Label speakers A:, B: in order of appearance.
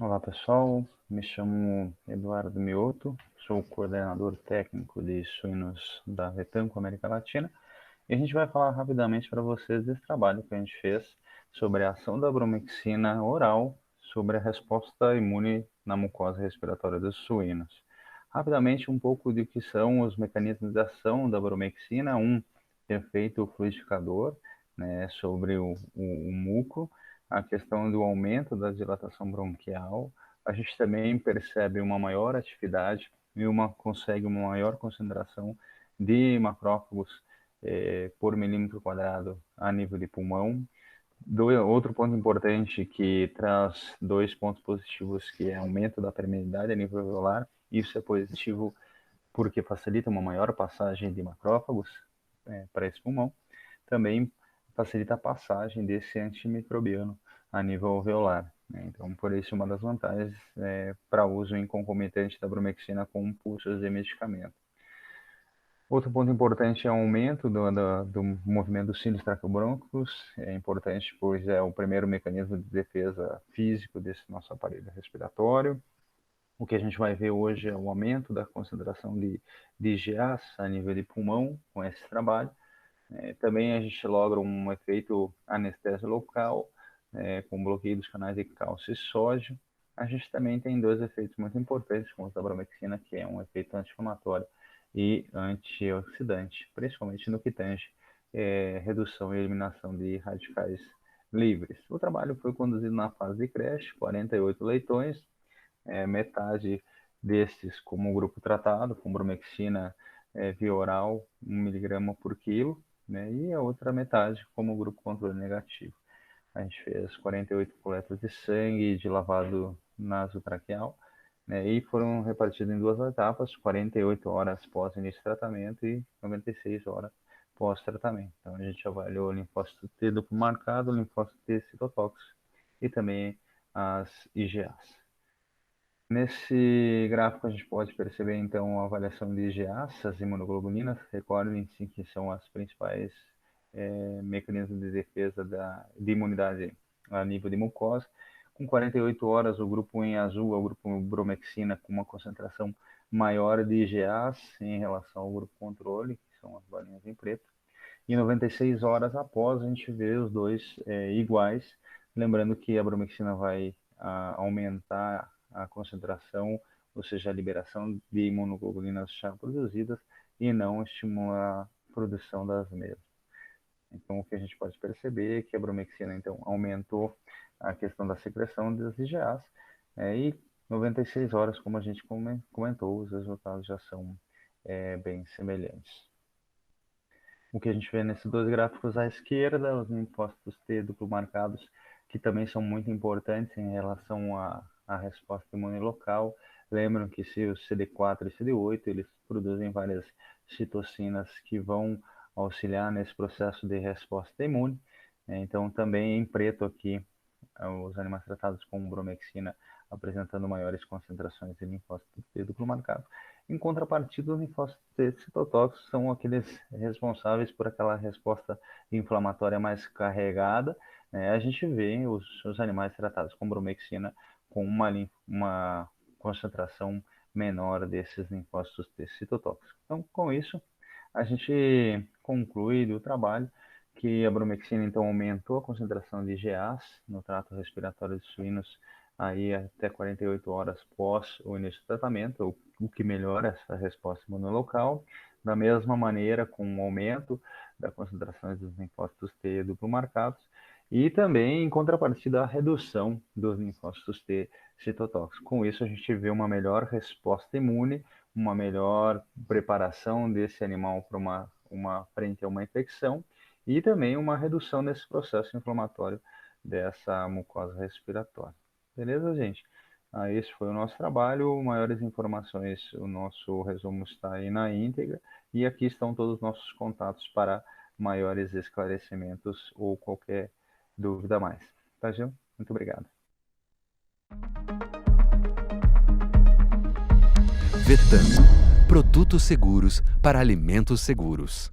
A: Olá pessoal, me chamo Eduardo Mioto, sou coordenador técnico de suínos da Vetanco América Latina e a gente vai falar rapidamente para vocês desse trabalho que a gente fez sobre a ação da bromexina oral sobre a resposta imune na mucosa respiratória dos suínos. Rapidamente, um pouco de que são os mecanismos de ação da bromexina, efeito fluidificador, né, sobre o muco, a questão do aumento da dilatação bronquial. A gente também percebe uma maior atividade e consegue uma maior concentração de macrófagos por milímetro quadrado a nível de pulmão. Outro ponto importante que traz dois pontos positivos, que é aumento da permeabilidade a nível alveolar. Isso é positivo porque facilita uma maior passagem de macrófagos para esse pulmão. Também facilita a passagem desse antimicrobiano a nível alveolar, né? Então, por isso, uma das vantagens para uso em concomitante da bromexina com pulsos de medicamento. Outro ponto importante é o aumento do movimento dos cílios traqueobrôncicos. É importante, pois é o primeiro mecanismo de defesa físico desse nosso aparelho respiratório. O que a gente vai ver hoje é o aumento da concentração de IgAs a nível de pulmão com esse trabalho. Também a gente logra um efeito anestésia local, com bloqueio dos canais de cálcio e sódio. A gente também tem dois efeitos muito importantes com a bromexina, que é um efeito anti-inflamatório e antioxidante, principalmente no que tange redução e eliminação de radicais livres. O trabalho foi conduzido na fase de creche, 48 leitões, metade destes como grupo tratado, com bromexina via oral, 1 miligrama por quilo, né, e a outra metade como grupo controle negativo. A gente fez 48 coletas de sangue de lavado nasotraqueal, né, e foram repartidos em duas etapas, 48 horas pós início de tratamento e 96 horas pós-tratamento. Então a gente avaliou o linfócito T duplo marcado, o linfócito T citotóxico e também as IgAs. Nesse gráfico a gente pode perceber então a avaliação de IgAs, as imunoglobulinas. Recordem-se que são as principais mecanismos de defesa de imunidade a nível de mucosa. Com 48 horas, o grupo em azul é o grupo bromexina com uma concentração maior de IgAs em relação ao grupo controle, que são as bolinhas em preto. E 96 horas após, a gente vê os dois iguais, lembrando que a bromexina vai aumentar a concentração, ou seja, a liberação de imunoglobulinas já produzidas e não estimular a produção das mesmas. Então, o que a gente pode perceber é que a bromexina, então, aumentou a questão da secreção das IgAs e 96 horas, como a gente comentou, os resultados já são bem semelhantes. O que a gente vê nesses dois gráficos à esquerda, os linfócitos T duplo marcados, que também são muito importantes em relação à resposta imune local. Lembram que se o CD4 e CD8, eles produzem várias citocinas que vão auxiliar nesse processo de resposta imune. Então, também em preto aqui, os animais tratados com bromexina apresentando maiores concentrações de linfócitos T duplo marcado. Em contrapartida, os linfócitos T citotóxicos são aqueles responsáveis por aquela resposta inflamatória mais carregada. A gente vê os animais tratados com bromexina com uma concentração menor desses linfócitos T citotóxicos. Então, com isso, a gente conclui do trabalho que a bromexina então aumentou a concentração de IgAs no trato respiratório de suínos aí até 48 horas pós o início do tratamento, o que melhora essa resposta imunolocal. Da mesma maneira, com um aumento da concentração dos linfócitos T duplo marcados e também, em contrapartida, a redução dos linfócitos T citotóxicos. Com isso, a gente vê uma melhor resposta imune, uma melhor preparação desse animal para frente a uma infecção e também uma redução nesse processo inflamatório dessa mucosa respiratória. Beleza, gente? Esse foi o nosso trabalho. Maiores informações, o nosso resumo está aí na íntegra e aqui estão todos os nossos contatos para maiores esclarecimentos ou qualquer dúvida a mais. Tá, Gil? Muito obrigado.
B: Vetanco, produtos seguros para alimentos seguros.